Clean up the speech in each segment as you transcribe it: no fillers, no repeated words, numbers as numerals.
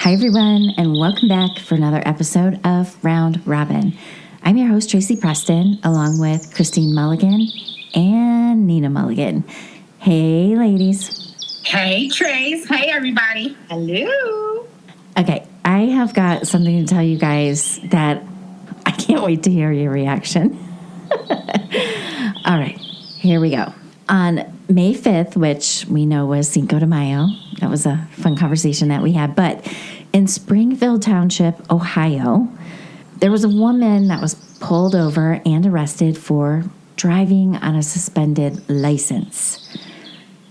Hi, everyone, and welcome back for another episode of Round Robin. I'm your host, Tracy Preston, along with Christine Mulligan and Nina Mulligan. Hey, ladies. Hey, Trace. Hey, everybody. Hello. Okay, I have got something to tell you guys that I can't wait to hear your reaction. All right, here we go. On May 5th, which we know was Cinco de Mayo, that was a fun conversation that we had, but in Springfield Township, Ohio, there was a woman that was pulled over and arrested for driving on a suspended license.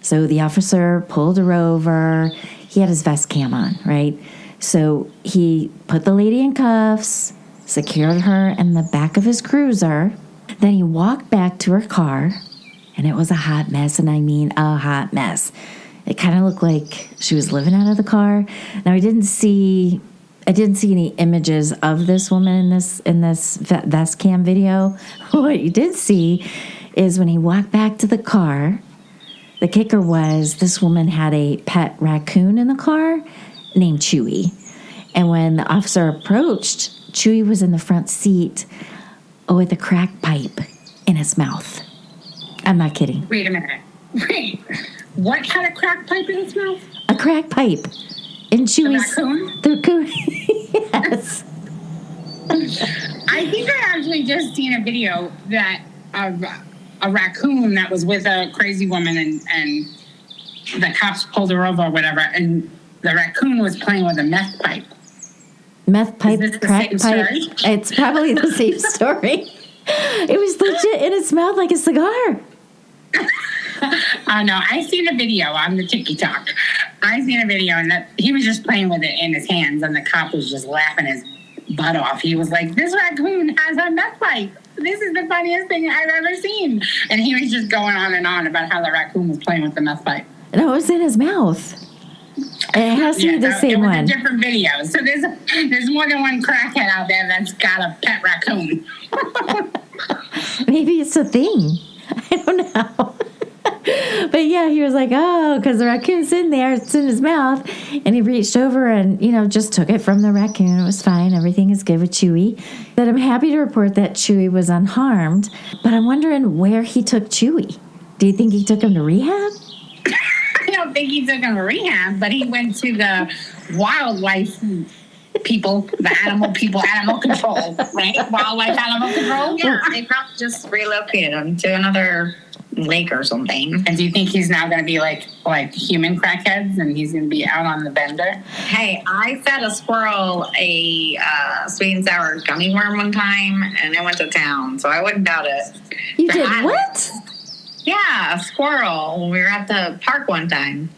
So the officer pulled her over. He had his vest cam on, right? So he put the lady in cuffs, secured her in the back of his cruiser. Then he walked back to her car, and it was a hot mess, and I mean a hot mess. It kind of looked like she was living out of the car. Now I didn't see any images of this woman in this vest cam video. What you did see is when he walked back to the car, the kicker was this woman had a pet raccoon in the car named Chewy. And when the officer approached, Chewy was in the front seat with a crack pipe in his mouth. I'm not kidding. Wait a minute. Wait. What had a crack pipe in its mouth? A crack pipe. In Chewy's... The The raccoon? raccoon. Yes. I think I actually just seen a video of a raccoon that was with a crazy woman and the cops pulled her over or whatever, and the raccoon was playing with a meth pipe. Meth pipe, Is this the crack same pipe. story? It's probably the same story. It was legit in its mouth like a cigar. Oh no, I seen a video on the TikTok. I seen a video and that he was just playing with it in his hands, and the cop was just laughing his butt off. He was like, "This raccoon has a meth pipe. This is the funniest thing I've ever seen." And he was just going on and on about how the raccoon was playing with the meth pipe. No, it was in his mouth. It has to be the same it was one. a different video. So there's more than one crackhead out there that's got a pet raccoon. Maybe it's a thing. I don't know. But yeah, he was like, oh, because the raccoon's in there, it's in his mouth. And he reached over and, just took it from the raccoon. It was fine. Everything is good with Chewy. But I'm happy to report that Chewy was unharmed. But I'm wondering where he took Chewy. Do you think he took him to rehab? I don't think he took him to rehab, but he went to the wildlife people, the animal control, right? Wildlife animal control. Yeah, they probably just relocated him to another lake or something. And do you think he's now going to be like human crackheads and he's going to be out on the bender? Hey, I fed a squirrel a sweet and sour gummy worm one time, and it went to town, so I wouldn't doubt it. You did what? Yeah, a squirrel. When we were at the park one time.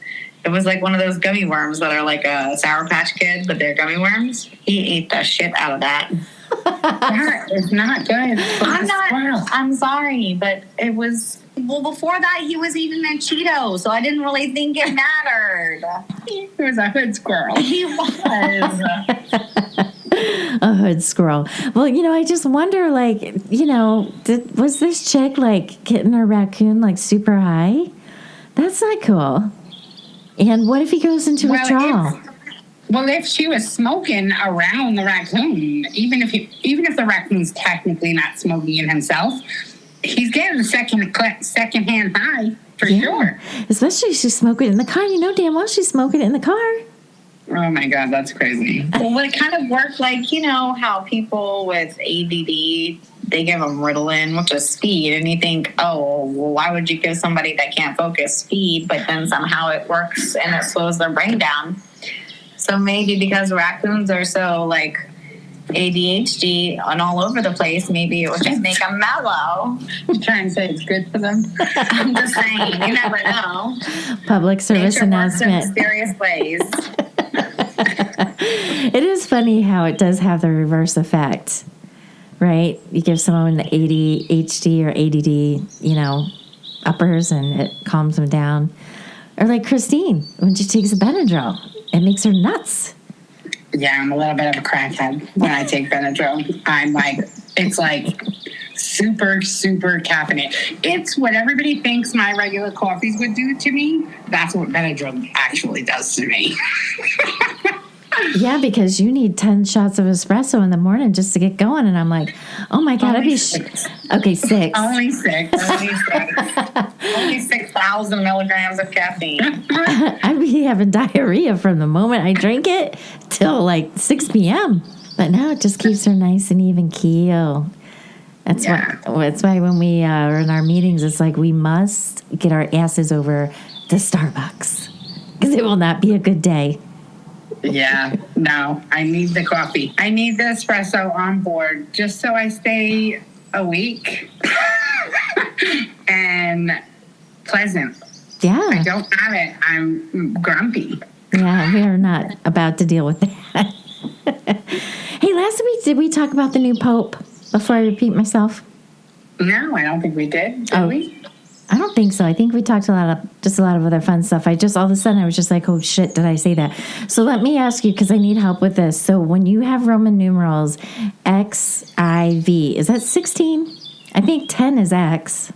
It was like one of those gummy worms that are like a Sour Patch Kid, but they're gummy worms. He ate the shit out of that. That is not good. I'm sorry, but it was... Well, before that, he was eating a Cheeto, so I didn't really think it mattered. He was a hood squirrel. He was. A hood squirrel. Well, I just wonder, was this chick, getting her raccoon, super high? That's not cool. And what if he goes into withdrawal? If she was smoking around the raccoon, even if the raccoon's technically not smoking it himself, he's getting the second-hand high for sure. Especially if she's smoking it in the car. You know damn well she's smoking it in the car. Oh my God, that's crazy. Well, it kind of worked like, how people with ADD, they give them Ritalin, which is speed, and you think, oh, well, why would you give somebody that can't focus speed, but then somehow it works and it slows their brain down. So maybe because raccoons are so, ADHD and all over the place, maybe it would just make them mellow. You trying to say it's good for them? I'm just saying, you never know. Public service Nature announcement. works in mysterious ways. It is funny how it does have the reverse effect, right? You give someone the ADHD or ADD, uppers, and it calms them down. Or like Christine, when she takes a Benadryl, it makes her nuts. Yeah, I'm a little bit of a crackhead when I take Benadryl. It's super, super caffeinated. It's what everybody thinks my regular coffees would do to me. That's what Benadryl actually does to me. Yeah, because you need 10 shots of espresso in the morning just to get going. And I'm like, oh my God, Only I'd be... six. Okay, 6. Only 6. Only 6,000 milligrams of caffeine. I'd be having diarrhea from the moment I drink it till like 6 p.m. But now it just keeps her nice and even keel. That's why when we are in our meetings, it's like we must get our asses over to Starbucks because it will not be a good day. Yeah, no, I need the coffee. I need the espresso on board just so I stay awake and pleasant. Yeah. I don't have it. I'm grumpy. Yeah, we're not about to deal with that. Hey, last week, did we talk about the new Pope before I repeat myself? No, I don't think we did. Did we? I don't think so. I think we talked a lot of other fun stuff. I just, all of a sudden, I was just like, oh shit, did I say that? So let me ask you, because I need help with this. So when you have Roman numerals, XIV, is that 16? I think 10 is X.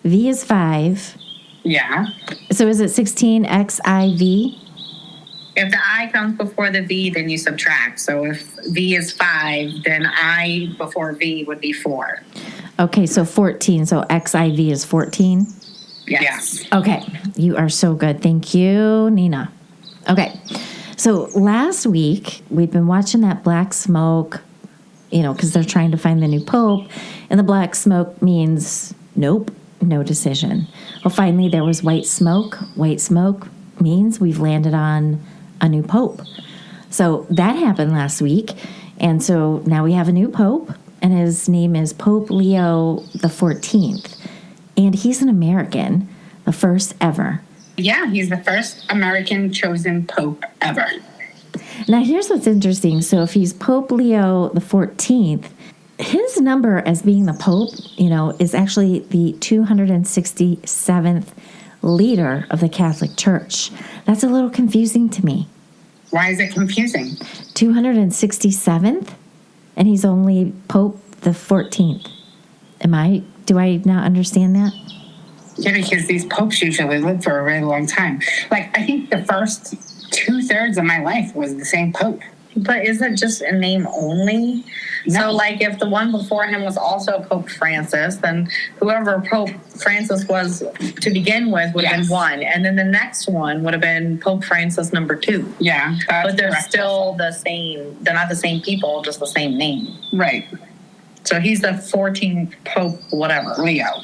V is 5. Yeah. So is it 16 XIV? If the I comes before the V, then you subtract. So if V is 5, then I before V would be 4. Okay, so 14. So XIV is 14? Yes. Okay, you are so good. Thank you, Nina. Okay, so last week we've been watching that black smoke, because they're trying to find the new pope, and the black smoke means nope, no decision. Well, finally there was white smoke. White smoke means we've landed on a new pope. So that happened last week, and so now we have a new pope, and his name is Pope Leo the 14th. And he's an American, the first ever. Yeah, he's the first American chosen pope ever. Now, here's what's interesting. So if he's Pope Leo the 14th, his number as being the pope, is actually the 267th leader of the Catholic Church. That's a little confusing to me. Why is it confusing? 267th? And he's only Pope the 14th. Do I not understand that? Yeah, because these popes usually live for a really long time. Like, I think the first 2/3 of my life was the same pope. But is it just a name only? No. So, like, if the one before him was also Pope Francis, then whoever Pope Francis was to begin with would have been 1. And then the next one would have been Pope Francis number 2. Yeah. But they're correct. still the same. They're not the same people, just the same name. Right. So he's the 14th Pope, whatever. Leo.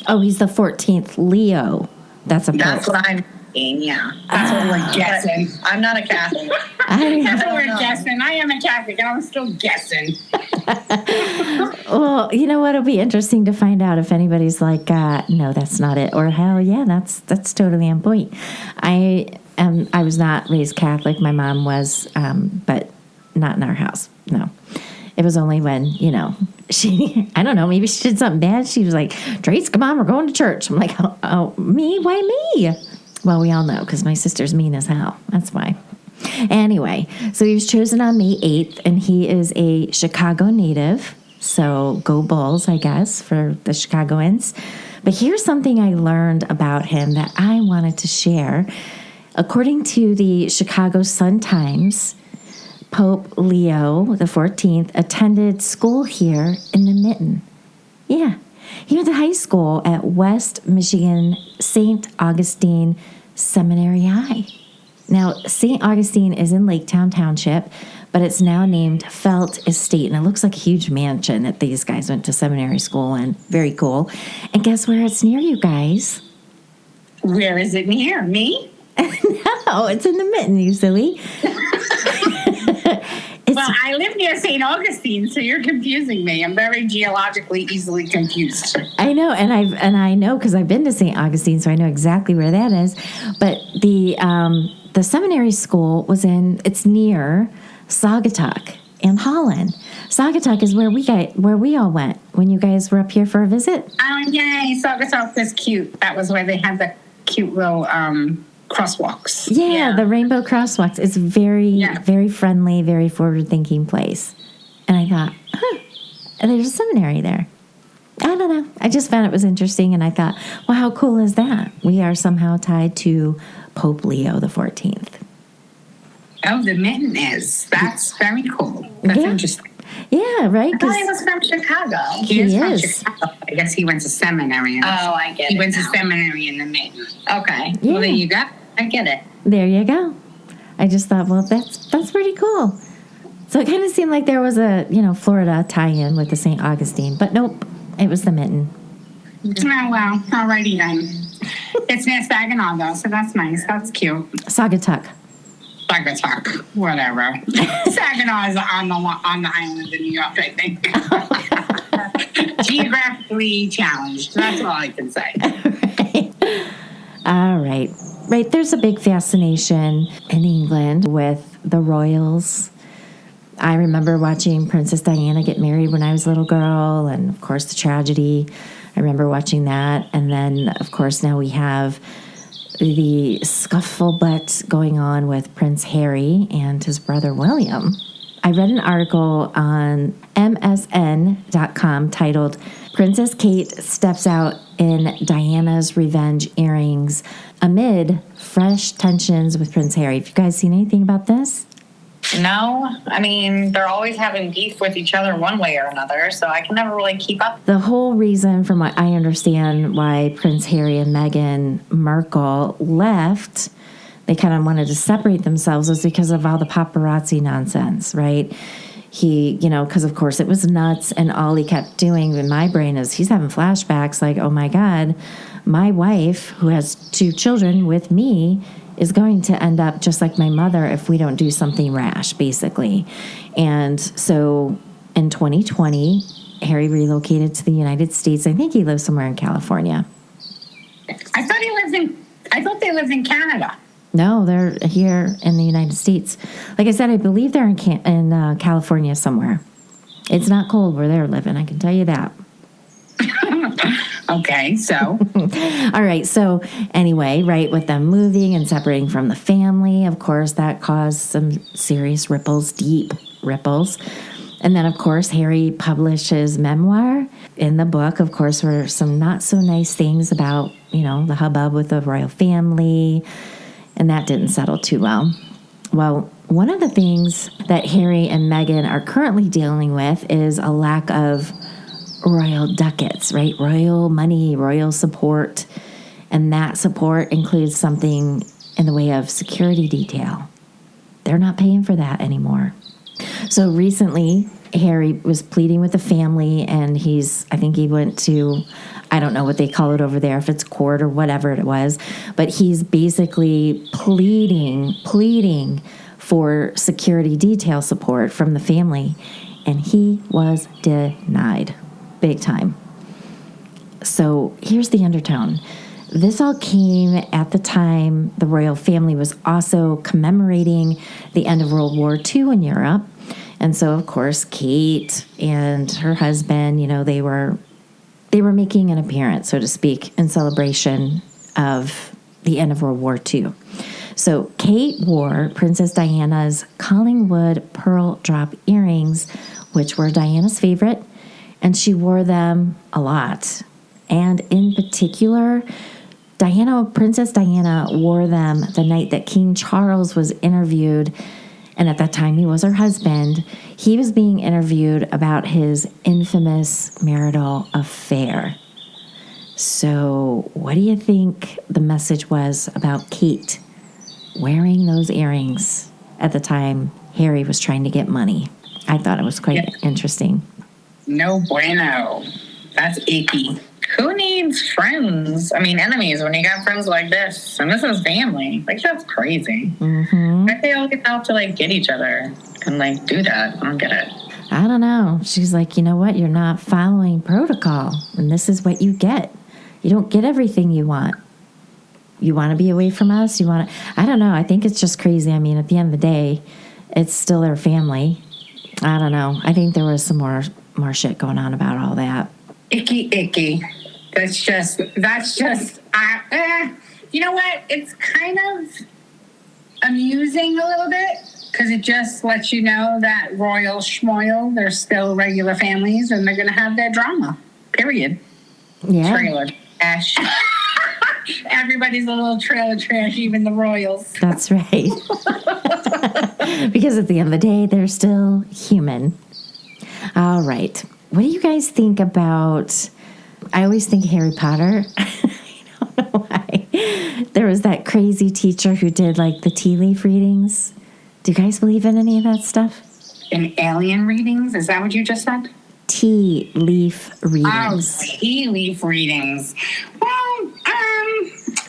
Oh, he's the 14th Leo. That's a pope. That's what I'm saying, yeah. That's what we're guessing. I'm not a Catholic. That's what we're know. guessing. I am a Catholic, and I'm still guessing. Well, you know what? It'll be interesting to find out if anybody's like, no, that's not it, or hell yeah, that's totally on point. I was not raised Catholic. My mom was, but not in our house. No, it was only when she, I don't know, maybe she did something bad. She was like, Trace, come on, we're going to church. I'm like, oh, me? Why me? Well, we all know because my sister's mean as hell. That's why. Anyway, so he was chosen on May 8th, and he is a Chicago native. So go Bulls, I guess, for the Chicagoans. But here's something I learned about him that I wanted to share. According to the Chicago Sun-Times, Pope Leo the 14th attended school here in the Mitten. Yeah. He went to high school at West Michigan St. Augustine Seminary High. Now, St. Augustine is in Laketown Township, but it's now named Felt Estate, and it looks like a huge mansion that these guys went to seminary school in. Very cool. And guess where it's near, you guys? Where is it near? Me? No, it's in the Mitten, you silly. Well, I live near St. Augustine, so you're confusing me. I'm very geologically easily confused. I know, and I know because I've been to St. Augustine, so I know exactly where that is. But the seminary school it's near Saugatuck in Holland. Saugatuck is where we all went when you guys were up here for a visit. Oh, yay! Saugatuck was cute. That was where they had the cute little crosswalks. Yeah, the rainbow crosswalks. It's very friendly, very forward-thinking place. And I thought, and there's a seminary there. I don't know. I just found it was interesting, and I thought, well, how cool is that? We are somehow tied to Pope Leo the 14th. Oh, the mitten is. That's very cool. That's interesting. Yeah, right? I thought he was from Chicago. He is from Chicago. I guess he went to seminary. I get it. He went now. to seminary in the mitten. Okay. Yeah. Well, there you go. I get it. There you go. I just thought, well, that's pretty cool. So it kind of seemed like there was a, Florida tie-in with the St. Augustine, but nope, it was the mitten. Oh, well, alrighty then. It's near Saginaw, though, so that's nice. That's cute. Saugatuck. Sagatuck, whatever. Saginaw is on the island of New York, I think. Geographically challenged. That's all I can say. All right. Right, there's a big fascination in England with the royals. I remember watching Princess Diana get married when I was a little girl, and of course the tragedy. I remember watching that. And then, of course, now we have the scufflebutt going on with Prince Harry and his brother William. I read an article on MSN.com titled, Princess Kate Steps Out in Diana's Revenge Earrings Amid Fresh Tensions with Prince Harry. Have you guys seen anything about this? No, I mean, they're always having beef with each other one way or another, so I can never really keep up. The whole reason, from what I understand, why Prince Harry and Meghan Markle left, they kind of wanted to separate themselves, was because of all the paparazzi nonsense, right? He, because of course it was nuts, and all he kept doing in my brain is he's having flashbacks like, oh my God, my wife, who has 2 children with me, is going to end up just like my mother if we don't do something rash, basically. And so in 2020, Harry relocated to the United States. I think he lives somewhere in California. I thought they lived in Canada. No, they're here in the United States. Like I said, I believe they're in California somewhere. It's not cold where they're living, I can tell you that. Okay, so. All right, so anyway, right, with them moving and separating from the family, of course, that caused some serious ripples, deep ripples. And then, of course, Harry published his memoir. In the book, of course, were some not so nice things about, the hubbub with the royal family, and that didn't settle too well. Well, one of the things that Harry and Meghan are currently dealing with is a lack of royal ducats, right? Royal money, royal support. And that support includes something in the way of security detail. They're not paying for that anymore. So recently, Harry was pleading with the family, and I think he went to, I don't know what they call it over there, if it's court or whatever it was, but he's basically pleading for security detail support from the family, and he was denied. Big time. So here's the undertone. This all came at the time the royal family was also commemorating the end of World War II in Europe. And so, of course, Kate and her husband, they were making an appearance, so to speak, in celebration of the end of World War II. So Kate wore Princess Diana's Collingwood pearl drop earrings, which were Diana's favorite, and she wore them a lot. And in particular, Princess Diana wore them the night that King Charles was interviewed, and at that time he was her husband. He was being interviewed about his infamous marital affair. So what do you think the message was about Kate wearing those earrings at the time Harry was trying to get money? I thought it was quite interesting. No bueno. That's icky. Who needs friends? I mean, enemies when you got friends like this. And this is family. That's crazy. Mm-hmm. Why they all get out to, get each other and, do that? I don't get it. I don't know. She's like, you know what? You're not following protocol, and this is what you get. You don't get everything you want. You want to be away from us? I don't know. I think it's just crazy. I mean, at the end of the day, it's still their family. I don't know. I think there was some more shit going on about all that. Icky. That's just, you know what? It's kind of amusing a little bit, because it just lets you know that royal schmoil, they're still regular families, and they're going to have their drama, period. Yeah. Trailer trash. Everybody's a little trailer trash, even the royals. That's right. Because at the end of the day, they're still human. All right. What do you guys think about... I always think Harry Potter. I don't know why. There was that crazy teacher who did like the tea leaf readings. Do you guys believe in any of that stuff? In alien readings? Is that what you just said? Tea leaf readings. Oh, tea leaf readings. Well,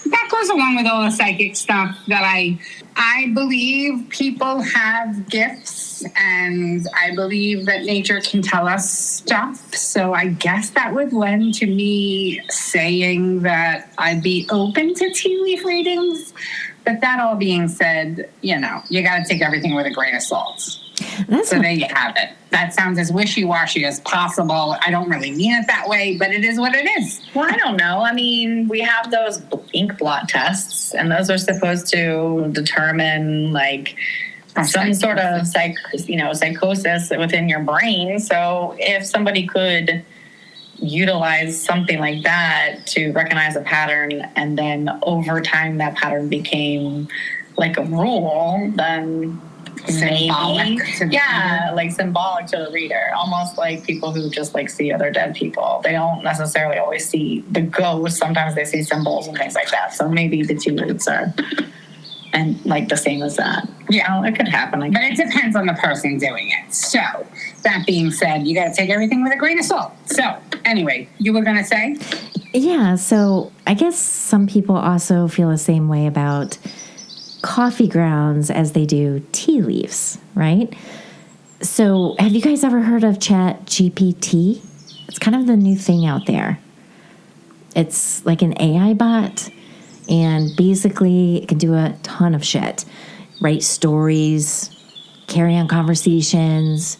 that goes along with all the psychic stuff that I believe people have gifts, and I believe that nature can tell us stuff. So I guess that would lend to me saying that I'd be open to tea leaf readings. But that all being said, you got to take everything with a grain of salt. So there you have it. That sounds as wishy-washy as possible. I don't really mean it that way, but it is what it is. Well, I don't know. I mean, we have those ink blot tests, and those are supposed to determine like some sort of psychosis within your brain. So if somebody could utilize something like that to recognize a pattern, and then over time that pattern became like a rule, then Symbolic to the reader. Symbolic to the reader, almost like people who just like see other dead people. They don't necessarily always see the ghost. Sometimes they see symbols and things like that. So maybe the two roots are and like the same as that. Yeah, it could happen. But it depends on the person doing it. So that being said, you got to take everything with a grain of salt. So anyway, you were going to say? Yeah, so I guess some people also feel the same way about coffee grounds as they do tea leaves, right? So have you guys ever heard of ChatGPT? It's kind of the new thing out there. It's like an AI bot, and basically it can do a ton of shit. Write stories, carry on conversations,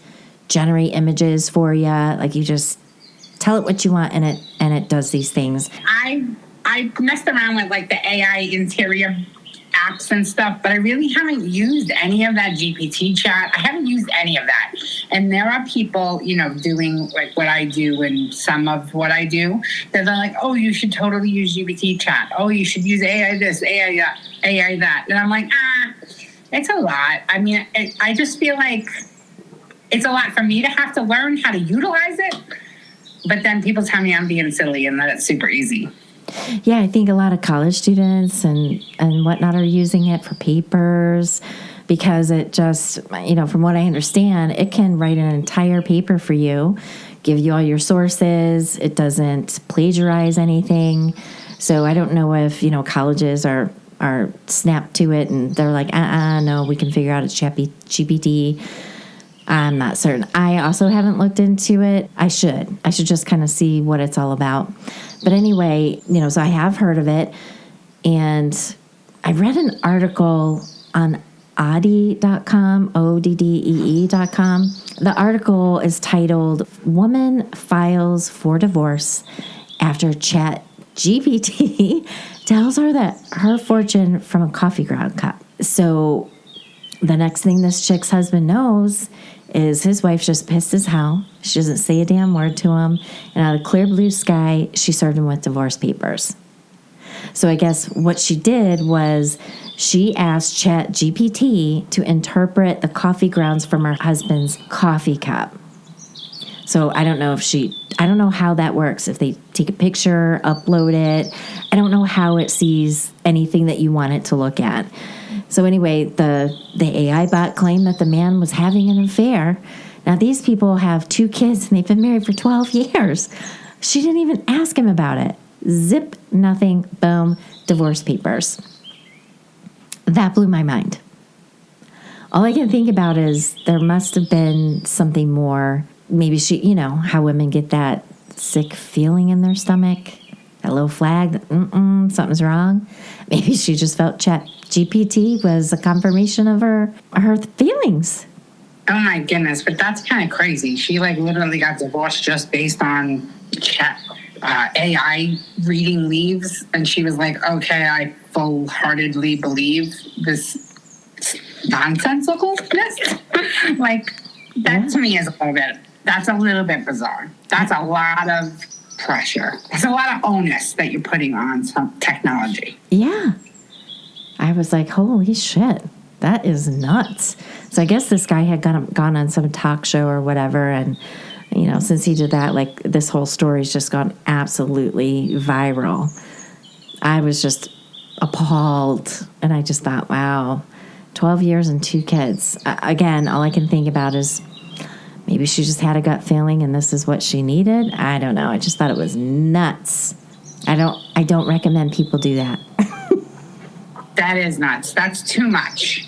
generate images for you. Like you just tell it what you want and it does these things. I messed around with like the AI interior apps and stuff, but I really haven't used any of that GPT chat. I haven't used any of that. And there are people, doing like what I do and some of what I do, that they're like, oh, you should totally use GPT chat. Oh, you should use AI this, AI that, AI that. And I'm like, it's a lot. I mean, I just feel like it's a lot for me to have to learn how to utilize it. But then people tell me I'm being silly and that it's super easy. Yeah, I think a lot of college students and whatnot are using it for papers because it just, from what I understand, it can write an entire paper for you, give you all your sources. It doesn't plagiarize anything. So I don't know if, colleges are snapped to it and they're like, no, we can figure out it's GPT. I'm not certain. I also haven't looked into it. I should just kind of see what it's all about. But anyway, so I have heard of it. And I read an article on oddee.com, ODDEE.com. The article is titled, Woman Files for Divorce After ChatGPT Tells Her That Her Fortune from a Coffee Ground Cup. So the next thing this chick's husband knows is his wife's just pissed as hell. She doesn't say a damn word to him. And out of clear blue sky, she served him with divorce papers. So I guess what she did was she asked ChatGPT to interpret the coffee grounds from her husband's coffee cup. So I don't know how that works. If they take a picture, upload it. I don't know how it sees anything that you want it to look at. So anyway, the AI bot claimed that the man was having an affair. Now, these people have 2 kids, and they've been married for 12 years. She didn't even ask him about it. Zip, nothing, boom, divorce papers. That blew my mind. All I can think about is there must have been something more. Maybe she, how women get that sick feeling in their stomach, that low flag, that something's wrong. Maybe she just felt ChatGPT was a confirmation of her feelings. Oh my goodness, but that's kind of crazy. She literally got divorced just based on AI reading leaves, and she was like, okay, I full-heartedly believe this nonsensicalness. That to me is that's a little bit bizarre. That's a lot of pressure. It's a lot of onus that you're putting on some technology. Yeah. I was like, holy shit. That is nuts. So I guess this guy had gone on some talk show or whatever, and since he did that, like, this whole story's just gone absolutely viral. I was just appalled, and I just thought, wow, 12 years and 2 kids. Again, all I can think about is maybe she just had a gut feeling and this is what she needed. I don't know. I just thought it was nuts. I don't recommend people do that. That is nuts. That's too much.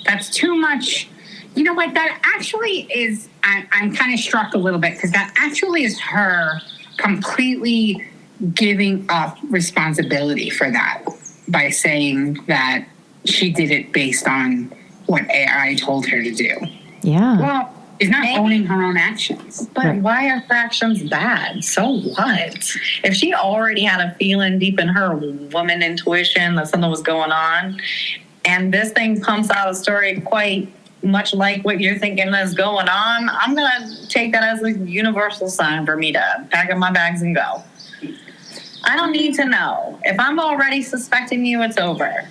That's too much. You know what? That actually is, I'm kind of struck a little bit because that actually is her completely giving up responsibility for that by saying that she did it based on what AI told her to do. Yeah. Well, she's not owning her own actions. But Right. why are her actions bad? So what? If she already had a feeling deep in her woman intuition that something was going on, and this thing pumps out a story quite much like what you're thinking is going on, I'm going to take that as a universal sign for me to pack up my bags and go. I don't need to know. If I'm already suspecting you, it's over.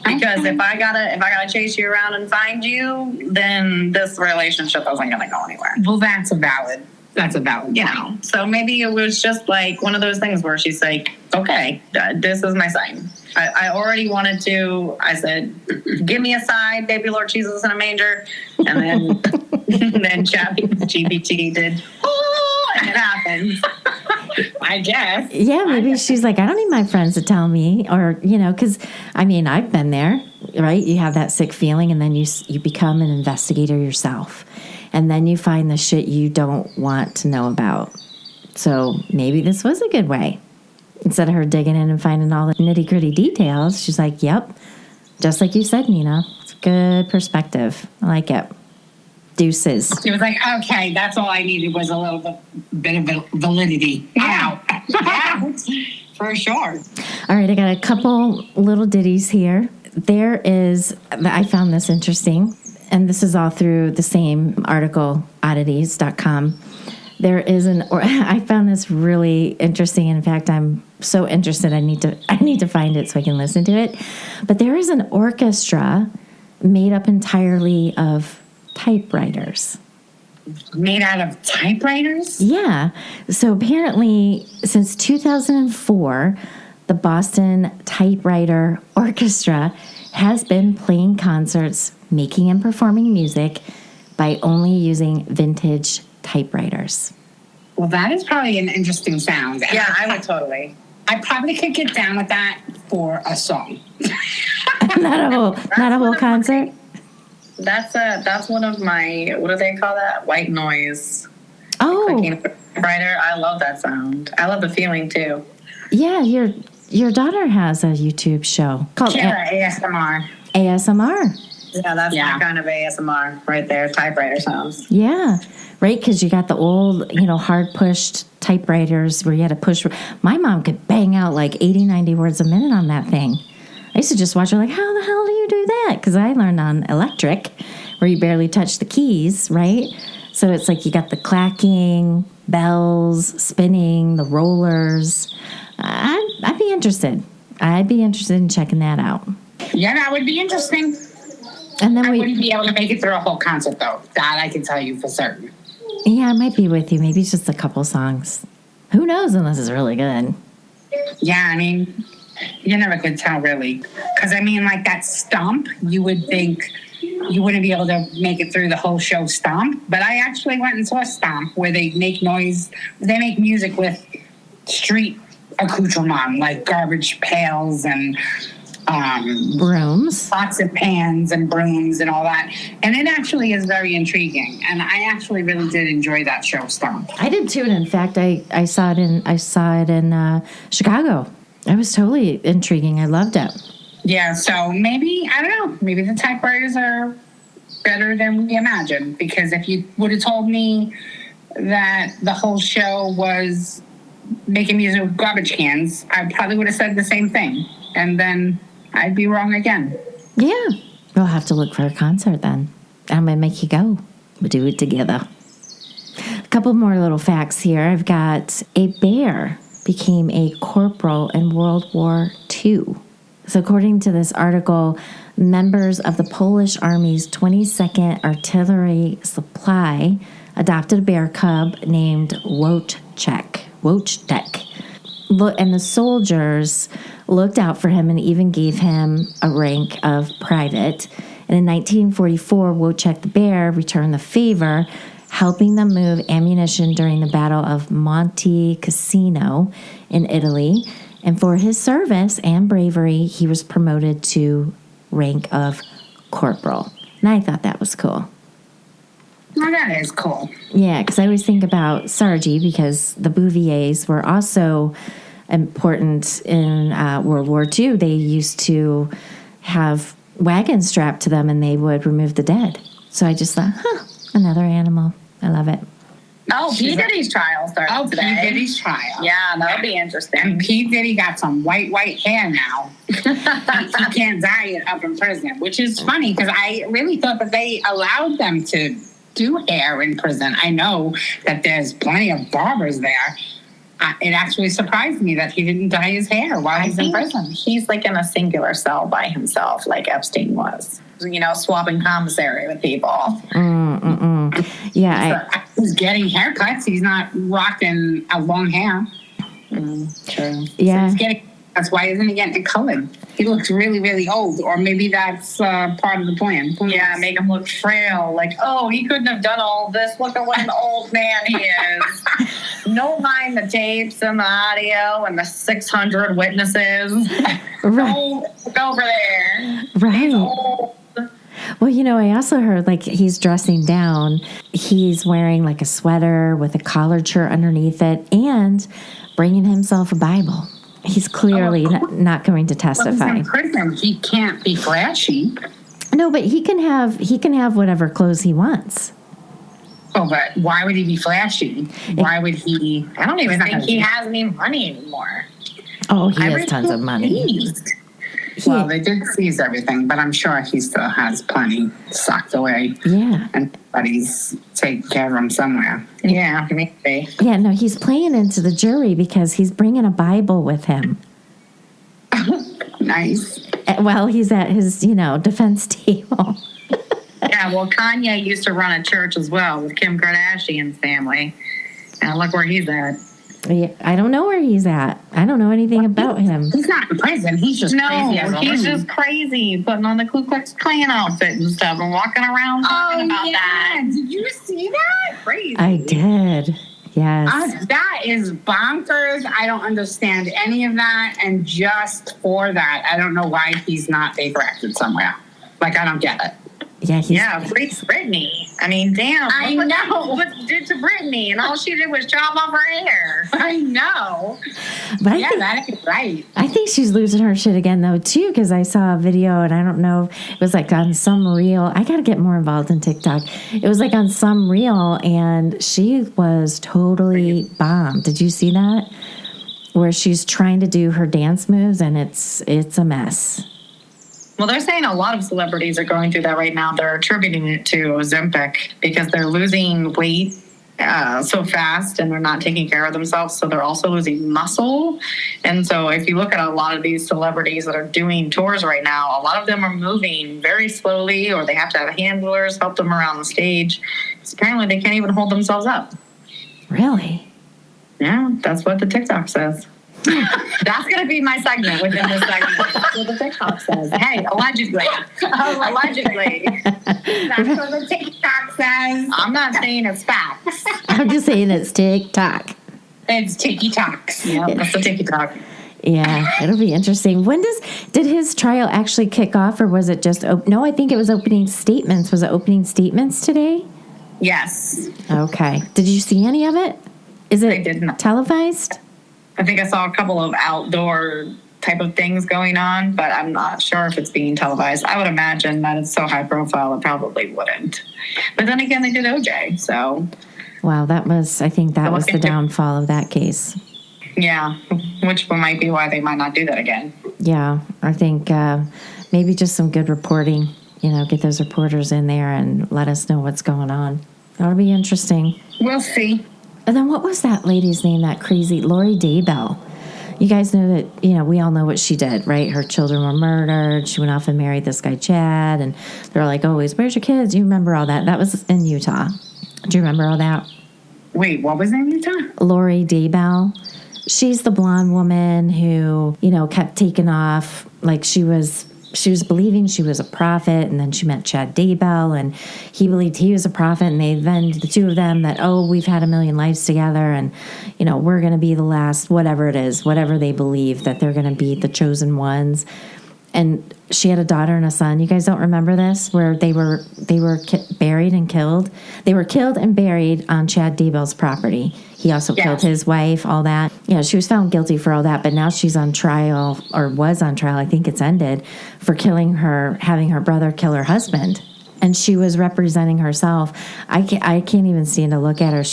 Because if I gotta chase you around and find you, then this relationship isn't gonna go anywhere. Well, that's a valid point. So maybe it was just like one of those things where she's like, okay, this is my sign. I already wanted to. I said, give me a side, baby Lord Jesus in a manger, and then then GPT did. Oh, and it happened. I guess. Yeah, maybe she's like, I don't need my friends to tell me, or because I've been there, right? You have that sick feeling, and then you become an investigator yourself, and then you find the shit you don't want to know about. So maybe this was a good way. Instead of her digging in and finding all the nitty gritty details, she's like, "Yep, just like you said, Nina. It's a good perspective. I like it." Deuces. She was like, okay, that's all I needed was a little bit of validity. Yeah. Yeah, for sure. All right, I got a couple little ditties here. I found this interesting, and this is all through the same article, oddities.com. I found this really interesting. In fact, I'm so interested, I need to find it so I can listen to it. But there is an orchestra made up entirely of typewriters. Made out of typewriters? Yeah. So apparently, since 2004, the Boston Typewriter Orchestra has been playing concerts, making and performing music by only using vintage typewriters. Well, that is probably an interesting sound. Yeah, I would totally. I probably could get down with that for a song. not a whole concert. That's one of my, what do they call that? White noise. Oh, Writer. I love that sound. I love the feeling too. yeah. Your daughter has a YouTube show called Kara ASMR. ASMR. Yeah, that's my kind of ASMR right there. Typewriter sounds. Yeah, right. Because you got the old, hard pushed typewriters where you had to push. My mom could bang out like 80, 90 words a minute on that thing. I used to just watch her like, how the hell do you do that? Because I learned on electric where you barely touch the keys, right? So it's like you got the clacking, bells, spinning, the rollers. I'd be interested. I'd be interested in checking that out. Yeah, that would be interesting. And then I wouldn't be able to make it through a whole concert, though. That I can tell you for certain. Yeah, I might be with you. Maybe it's just a couple songs. Who knows unless it's really good. Yeah, you never could tell, really. Because, like that stomp, you would think you wouldn't be able to make it through the whole show stomp. But I actually went and saw stomp where they make noise. They make music with street accoutrement, like garbage pails and brooms, pots and pans and brooms and all that. And it actually is very intriguing. And I actually really did enjoy that show, Stomp. I did too. And in fact, I saw it in Chicago. It was totally intriguing. I loved it. Yeah, so maybe, I don't know, maybe the typewriters are better than we imagined. Because if you would have told me that the whole show was making music with garbage cans, I probably would have said the same thing. And then I'd be wrong again. Yeah. We'll have to look for a concert then. I'm going to make you go. We'll do it together. A couple more little facts here. I've got a bear became a corporal in World War II. So according to this article, members of the Polish Army's 22nd Artillery Supply adopted a bear cub named Wojtek. And the soldiers looked out for him and even gave him a rank of private. And in 1944, Wojtek the bear returned the favor, helping them move ammunition during the Battle of Monte Cassino in Italy. And for his service and bravery, he was promoted to rank of corporal. And I thought that was cool. Well, that is cool. Yeah, because I always think about Sargi because the Bouviers were also important in World War II. They used to have wagons strapped to them and they would remove the dead. So I just thought, another animal. I love it. Oh, P. Diddy's trial starts today. P. Diddy's trial. Yeah, that'll be interesting. And P. Diddy got some white hair now. He can't dye it up in prison, which is funny because I really thought that they allowed them to do hair in prison. I know that there's plenty of barbers there. It actually surprised me that he didn't dye his hair while he's in prison. He's like in a singular cell by himself, like Epstein was. Swapping commissary with people. Yeah, he's getting haircuts. He's not rocking a long hair. True. Yeah. So that's why isn't he getting it colored? He looks really, really old, or maybe that's part of the plan. Yeah, make him look frail. Like, oh, he couldn't have done all this. Look at what an old man he is. No mind the tapes and the audio and the 600 witnesses. Right. Don't look over there. Right. He's old. Well, I also heard like he's dressing down. He's wearing like a sweater with a collared shirt underneath it and bringing himself a Bible. He's clearly not going to testify. Well, he's in prison. He can't be flashy. No, but he can have whatever clothes he wants. Oh, but why would he be flashy? Why would he? I don't even think he has any money anymore. Oh, he has tons of money. Well, they did seize everything, but I'm sure he still has plenty socked away. Yeah. And somebody's taking care of him somewhere. Yeah, maybe. Yeah, no, he's playing into the jury because he's bringing a Bible with him. Nice. Well, he's at his, defense table. Yeah, well, Kanye used to run a church as well with Kim Kardashian's family. And look where he's at. Yeah, I don't know where he's at. I don't know anything about him. He's not in prison. He's just crazy. He's just crazy, putting on the Ku Klux Klan outfit and stuff and walking around talking about that. Did you see that? Crazy. I did. Yes. That is bonkers. I don't understand any of that. And just for that, I don't know why he's not paper acted somewhere. Like, I don't get it. Yeah, free Britney. I mean, damn. I know. What did to Britney? And all she did was chop off her hair. I know. But that is right. I think she's losing her shit again, though, too, because I saw a video, and I don't know, it was like on some reel. I got to get more involved in TikTok. It was like on some reel, and she was totally bombed. Did you see that? Where she's trying to do her dance moves, and it's a mess. Well, they're saying a lot of celebrities are going through that right now. They're attributing it to Ozempic because they're losing weight so fast and they're not taking care of themselves. So they're also losing muscle. And so if you look at a lot of these celebrities that are doing tours right now, a lot of them are moving very slowly or they have to have handlers help them around the stage. So apparently they can't even hold themselves up. Really? Yeah, that's what the TikTok says. That's going to be my segment within this segment. That's what the TikTok says. Hey, allegedly. Allegedly. That's what the TikTok says. I'm not saying it's facts. I'm just saying it's TikTok. It's TikToks. Yeah, that's the TikTok. Yeah, it'll be interesting. Did his trial actually kick off or was it just, no, I think it was opening statements. Was it opening statements today? Yes. Okay. Did you see any of it? Is I did not. televised? I think I saw a couple of outdoor type of things going on, but I'm not sure if it's being televised. I would imagine that it's so high profile, it probably wouldn't. But then again, they did OJ, so. Wow, I think that was the downfall of that case. Yeah, which might be why they might not do that again. Yeah, I think maybe just some good reporting, get those reporters in there and let us know what's going on. That'll be interesting. We'll see. And then what was that lady's name, that crazy Lori Daybell? You guys know that, we all know what she did, right? Her children were murdered. She went off and married this guy, Chad. And they're like, always, where's your kids? You remember all that? That was in Utah. Do you remember all that? Wait, what was in Utah? Lori Daybell. She's the blonde woman who, kept taking off. Like she was believing she was a prophet, and then she met Chad Daybell, and he believed he was a prophet, and the two of them that, we've had a million lives together, and, we're going to be the last, whatever it is, whatever they believe, that they're going to be the chosen ones. And she had a daughter and a son. You guys don't remember this, where they were buried and killed? They were killed and buried on Chad Daybell's property. He also killed his wife, all that. She was found guilty for all that, but now she's on trial, or was on trial, I think it's ended, for having her brother kill her husband. And she was representing herself. I can't even stand to look at her.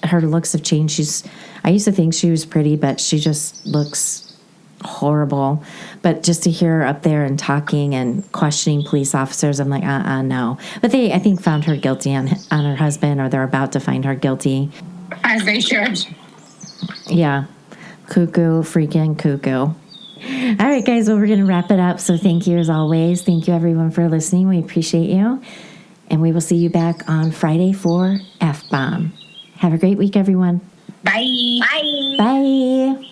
Her looks have changed. I used to think she was pretty, but she just looks horrible. But just to hear her up there and talking and questioning police officers, I'm like, no. But they, I think, found her guilty on her husband, or they're about to find her guilty. As they should. Yeah. Cuckoo, freaking cuckoo. All right, guys, well, we're going to wrap it up. So thank you as always. Thank you, everyone, for listening. We appreciate you. And we will see you back on Friday for F-Bomb. Have a great week, everyone. Bye. Bye. Bye.